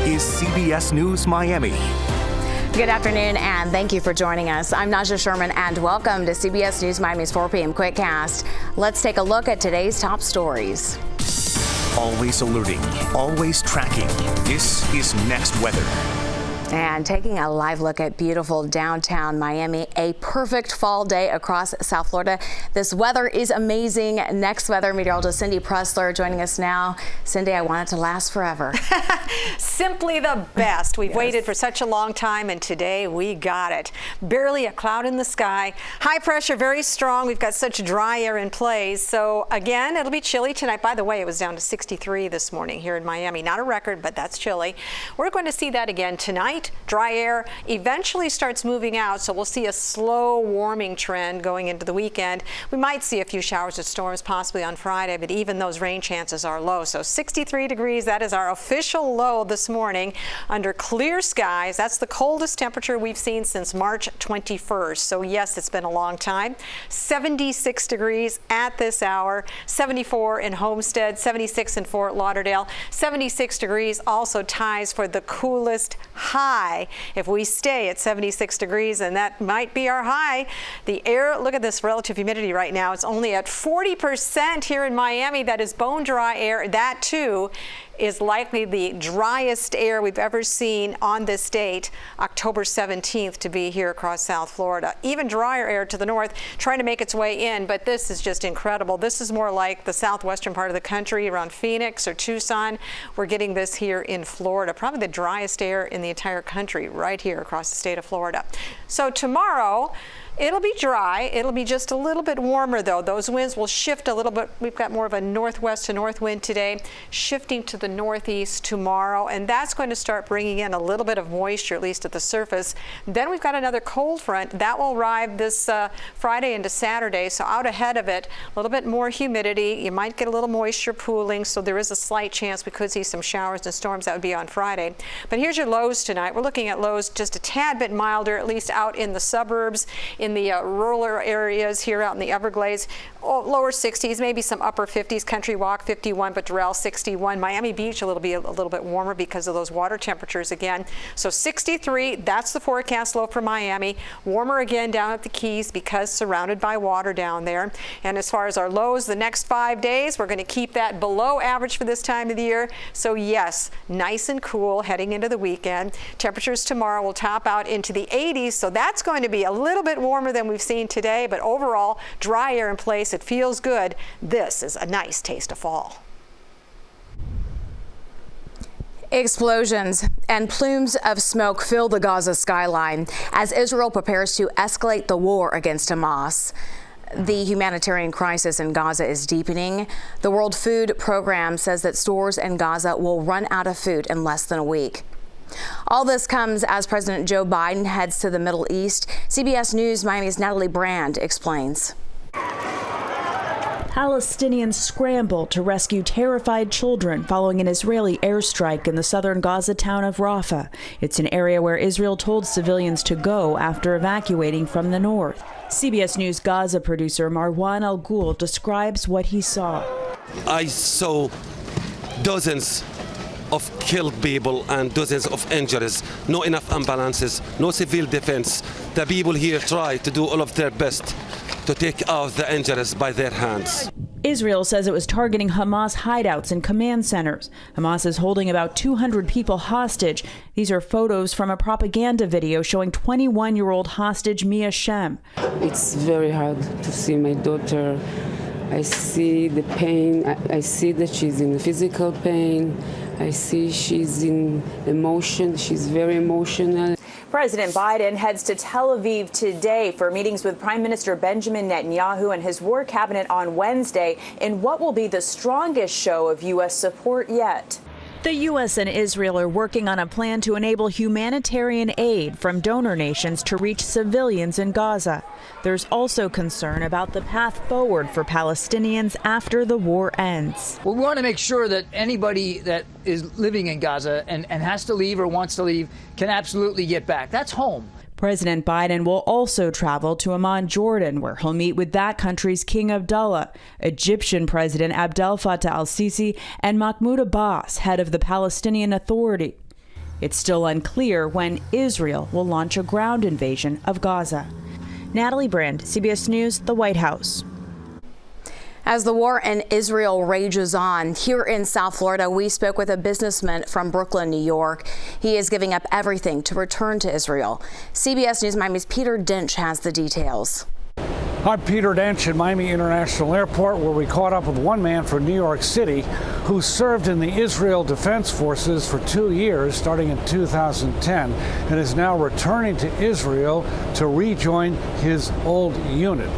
is CBS News Miami. Good afternoon, and thank you for joining us. I'm Najahe Sherman, and welcome to CBS News Miami's 4 p.m. Quickcast. Let's take a look at today's top stories. Always alerting, always tracking. This is Next Weather. And taking a live look at beautiful downtown Miami, a perfect fall day across South Florida. This weather is amazing. Next Weather meteorologist Cindy Pressler joining us now. Cindy, I want it to last forever. Simply the best. We've waited for such a long time, and today we got it. Barely a cloud in the sky. High pressure, very strong. We've got such dry air in place. So again, it'll be chilly tonight. By the way, it was down to 63 this morning here in Miami. Not a record, but that's chilly. We're going to see that again tonight. Dry air eventually starts moving out, so we'll see a slow warming trend going into the weekend. We might see a few showers or storms possibly on Friday, but even those rain chances are low. So 63 degrees, that is our official low this morning under clear skies. That's the coldest temperature we've seen since March 21st. So yes, it's been a long time. 76 degrees at this hour, 74 in Homestead, 76 in Fort Lauderdale, 76 degrees also ties for the coolest high. If we stay at 76 degrees, and that might be our high, the air, look at this relative humidity right now. It's only at 40% here in Miami. That is bone dry air. That too is likely the driest air we've ever seen on this date, October 17th, to be here across South Florida. Even drier air to the north trying to make its way in, but this is just incredible. This is more like the southwestern part of the country around Phoenix or Tucson. We're getting this here in Florida, probably the driest air in the entire country right here across the state of Florida. So tomorrow, it'll be dry. It'll be just a little bit warmer, though. Those winds will shift a little bit. We've got more of a northwest to north wind today, shifting to the northeast tomorrow, and that's going to start bringing in a little bit of moisture, at least at the surface. Then we've got another cold front that will arrive this Friday into Saturday, so out ahead of it, a little bit more humidity. You might get a little moisture pooling, so there is a slight chance we could see some showers and storms. That would be on Friday. But here's your lows tonight. We're looking at lows just a tad bit milder, at least out in the suburbs, in the rural areas here out in the Everglades. Lower 60s, maybe some upper 50s. Country Walk 51, but Doral 61. Miami Beach a little bit warmer because of those water temperatures again. So 63, that's the forecast low for Miami. Warmer again down at the Keys because surrounded by water down there. And as far as our lows, the next 5 days, we're going to keep that below average for this time of the year. So yes, nice and cool heading into the weekend. Temperatures tomorrow will top out into the 80s, so that's going to be a little bit warmer than we've seen today, but overall, dry air in place. It feels good. This is a nice taste of fall. Explosions and plumes of smoke fill the Gaza skyline as Israel prepares to escalate the war against Hamas. The humanitarian crisis in Gaza is deepening. The World Food Program says that stores in Gaza will run out of food in less than a week. All this comes as President Joe Biden heads to the Middle East. CBS News Miami's Natalie Brand explains. Palestinians scramble to rescue terrified children following an Israeli airstrike in the southern Gaza town of Rafah. It's an area where Israel told civilians to go after evacuating from the north. CBS News Gaza producer Marwan Al-Ghul describes what he saw. I saw dozens of killed people and dozens of injuries, no enough ambulances, no civil defense. The people here try to do all of their best to take out the injuries by their hands. Israel says it was targeting Hamas hideouts and command centers. Hamas is holding about 200 people hostage. These are photos from a propaganda video showing 21-year-old hostage Mia Shem. It's very hard to see my daughter. I see the pain. I see that she's in physical pain. I see she's in emotion. She's very emotional. President Biden heads to Tel Aviv today for meetings with Prime Minister Benjamin Netanyahu and his war cabinet on Wednesday in what will be the strongest show of U.S. support yet. The U.S. and Israel are working on a plan to enable humanitarian aid from donor nations to reach civilians in Gaza. There's also concern about the path forward for Palestinians after the war ends. Well, we want to make sure that anybody that is living in Gaza and has to leave or wants to leave can absolutely get back. That's home. President Biden will also travel to Amman, Jordan, where he'll meet with that country's King Abdullah, Egyptian President Abdel Fattah al-Sisi, and Mahmoud Abbas, head of the Palestinian Authority. It's still unclear when Israel will launch a ground invasion of Gaza. Natalie Brand, CBS News, the White House. As the war in Israel rages on, here in South Florida, we spoke with a businessman from Brooklyn, New York. He is giving up everything to return to Israel. CBS News Miami's Peter Dench has the details. I'm Peter Dench at Miami International Airport, where we caught up with one man from New York City who served in the Israel Defense Forces for 2 years, starting in 2010, and is now returning to Israel to rejoin his old unit.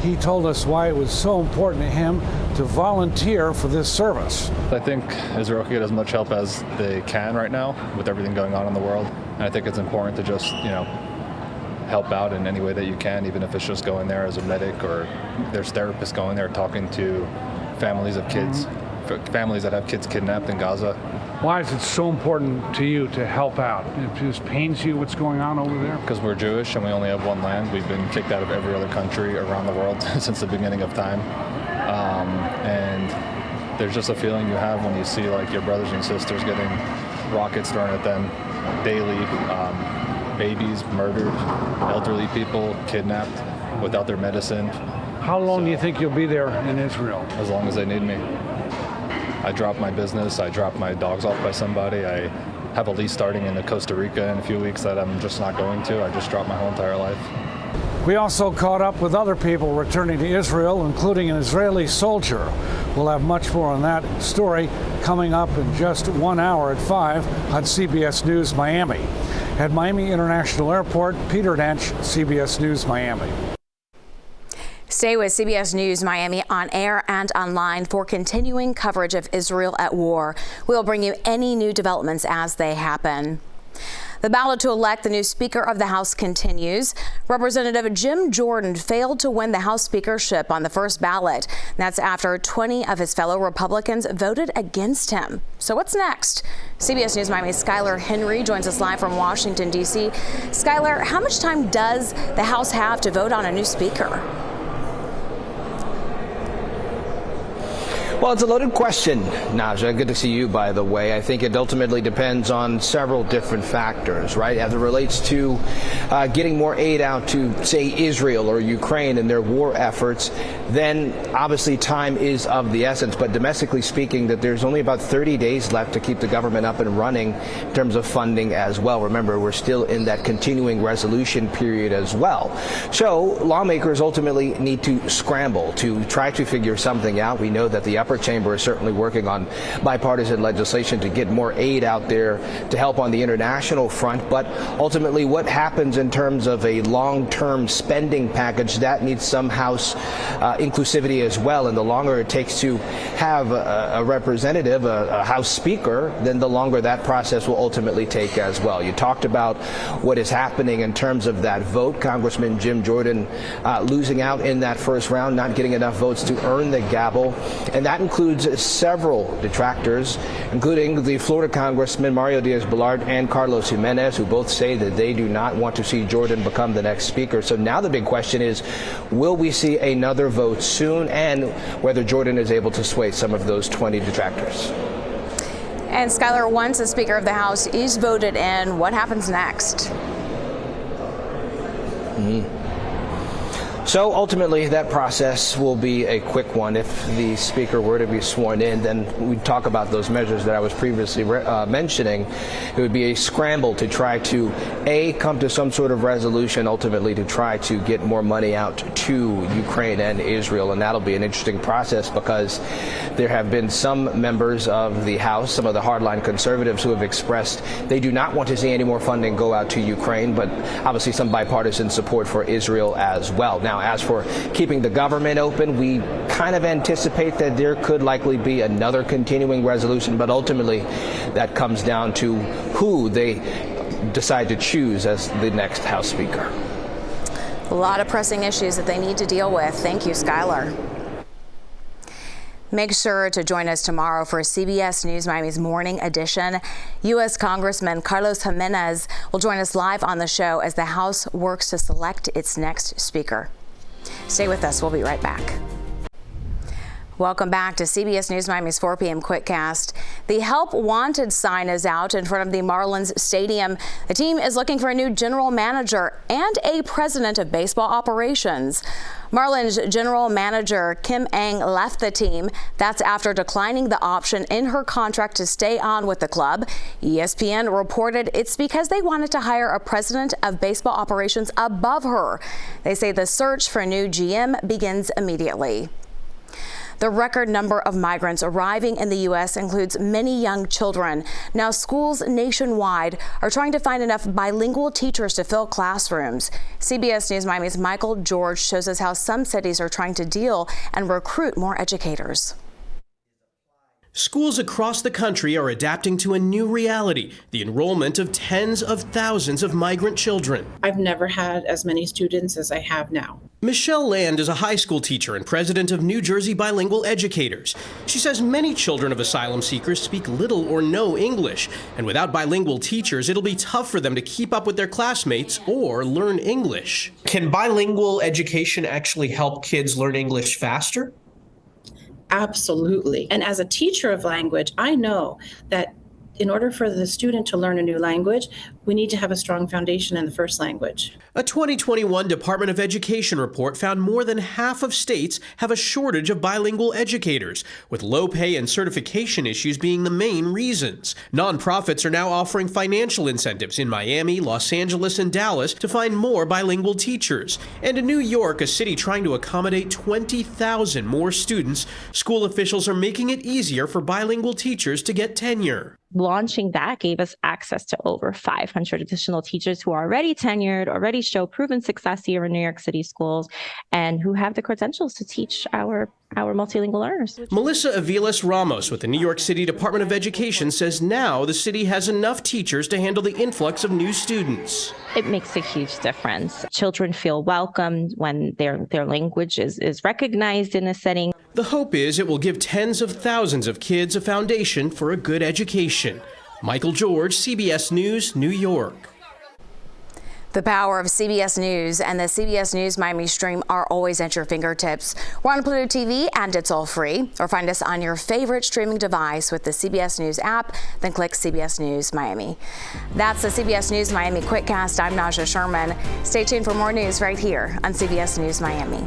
He told us why it was so important to him to volunteer for this service. I think Israel can get as much help as they can right now with everything going on in the world. And I think it's important to just, help out in any way that you can, even if it's just going there as a medic, or there's therapists going there talking to families of kids, families that have kids kidnapped in Gaza. Why is it so important to you to help out? It just pains you what's going on over there? Because we're Jewish and we only have one land. We've been kicked out of every other country around the world since the beginning of time. And there's just a feeling you have when you see like your brothers and sisters getting rockets thrown at them daily, babies murdered, elderly people kidnapped without their medicine. How long do you think you'll be there in Israel? As long as they need me. I dropped my business, I dropped my dogs off by somebody, I have a lease starting in Costa Rica in a few weeks that I'm just not going to. I just dropped my whole entire life. We also caught up with other people returning to Israel, including an Israeli soldier. We'll have much more on that story coming up in just 1 hour at 5 on CBS News Miami. At Miami International Airport, Peter Dench, CBS News Miami. Stay with CBS News Miami on air and online for continuing coverage of Israel at war. We'll bring you any new developments as they happen. The ballot to elect the new Speaker of the House continues. Representative Jim Jordan failed to win the House speakership on the first ballot. That's after 20 of his fellow Republicans voted against him. So what's next? CBS News Miami's Skylar Henry joins us live from Washington, D.C. Skylar, how much time does the House have to vote on a new speaker? Well, it's a loaded question, Naja. Good to see you, by the way. I think it ultimately depends on several different factors, right? As it relates to getting more aid out to, say, Israel or Ukraine and their war efforts, then obviously time is of the essence. But domestically speaking, that there's only about 30 days left to keep the government up and running in terms of funding as well. Remember, we're still in that continuing resolution period as well. So lawmakers ultimately need to scramble to try to figure something out. We know that the upper chamber is certainly working on bipartisan legislation to get more aid out there to help on the international front. But ultimately, what happens in terms of a long-term spending package, that needs some House inclusivity as well. And the longer it takes to have a representative, a House Speaker, then the longer that process will ultimately take as well. You talked about what is happening in terms of that vote. Congressman Jim Jordan losing out in that first round, not getting enough votes to earn the gavel. And that includes several detractors, including the Florida Congressman Mario Diaz-Balart and Carlos Jimenez, who both say that they do not want to see Jordan become the next speaker. So now the big question is, will we see another vote soon, and whether Jordan is able to sway some of those 20 detractors? And Skylar, once the Speaker of the House is voted in, what happens next? So ultimately, that process will be a quick one. If the speaker were to be sworn in, then we'd talk about those measures that I was previously mentioning. It would be a scramble to try to, A, come to some sort of resolution, ultimately to try to get more money out to Ukraine and Israel. And that'll be an interesting process, because there have been some members of the House, some of the hardline conservatives, who have expressed they do not want to see any more funding go out to Ukraine, but obviously some bipartisan support for Israel as well. Now, as for keeping the government open, we kind of anticipate that there could likely be another continuing resolution, but ultimately that comes down to who they decide to choose as the next House Speaker. A lot of pressing issues that they need to deal with. Thank you, Skylar. Make sure to join us tomorrow for CBS News Miami's Morning Edition. U.S. Congressman Carlos Jimenez will join us live on the show as the House works to select its next speaker. Stay with us. We'll be right back. Welcome back to CBS News Miami's 4 p.m. Quickcast. The Help Wanted sign is out in front of the Marlins Stadium. The team is looking for a new general manager and a president of baseball operations. Marlins general manager Kim Ang left the team. That's after declining the option in her contract to stay on with the club. ESPN reported it's because they wanted to hire a president of baseball operations above her. They say the search for a new GM begins immediately. The record number of migrants arriving in the U.S. includes many young children. Now, schools nationwide are trying to find enough bilingual teachers to fill classrooms. CBS News Miami's Michael George shows us how some cities are trying to deal and recruit more educators. Schools across the country are adapting to a new reality, the enrollment of tens of thousands of migrant children. I've never had as many students as I have now. Michelle Land is a high school teacher and president of New Jersey Bilingual Educators. She says many children of asylum seekers speak little or no English, and without bilingual teachers, it'll be tough for them to keep up with their classmates or learn English. Can bilingual education actually help kids learn English faster? Absolutely. And as a teacher of language, I know that in order for the student to learn a new language, we need to have a strong foundation in the first language. A 2021 Department of Education report found more than half of states have a shortage of bilingual educators, with low pay and certification issues being the main reasons. Nonprofits are now offering financial incentives in Miami, Los Angeles, and Dallas to find more bilingual teachers. And in New York, a city trying to accommodate 20,000 more students, school officials are making it easier for bilingual teachers to get tenure. Launching that gave us access to over 500 additional teachers who are already tenured, already show proven success here in New York City schools, and who have the credentials to teach our multilingual learners. Melissa Aviles Ramos with the New York City Department of Education says now the city has enough teachers to handle the influx of new students. It makes a huge difference. Children feel welcomed when their language is recognized in a setting. The hope is it will give tens of thousands of kids a foundation for a good education. Michael George, CBS News, New York. The power of CBS News and the CBS News Miami stream are always at your fingertips. We're on Pluto TV and it's all free. Or find us on your favorite streaming device with the CBS News app, then click CBS News Miami. That's the CBS News Miami Quickcast. I'm Najahe Sherman. Stay tuned for more news right here on CBS News Miami.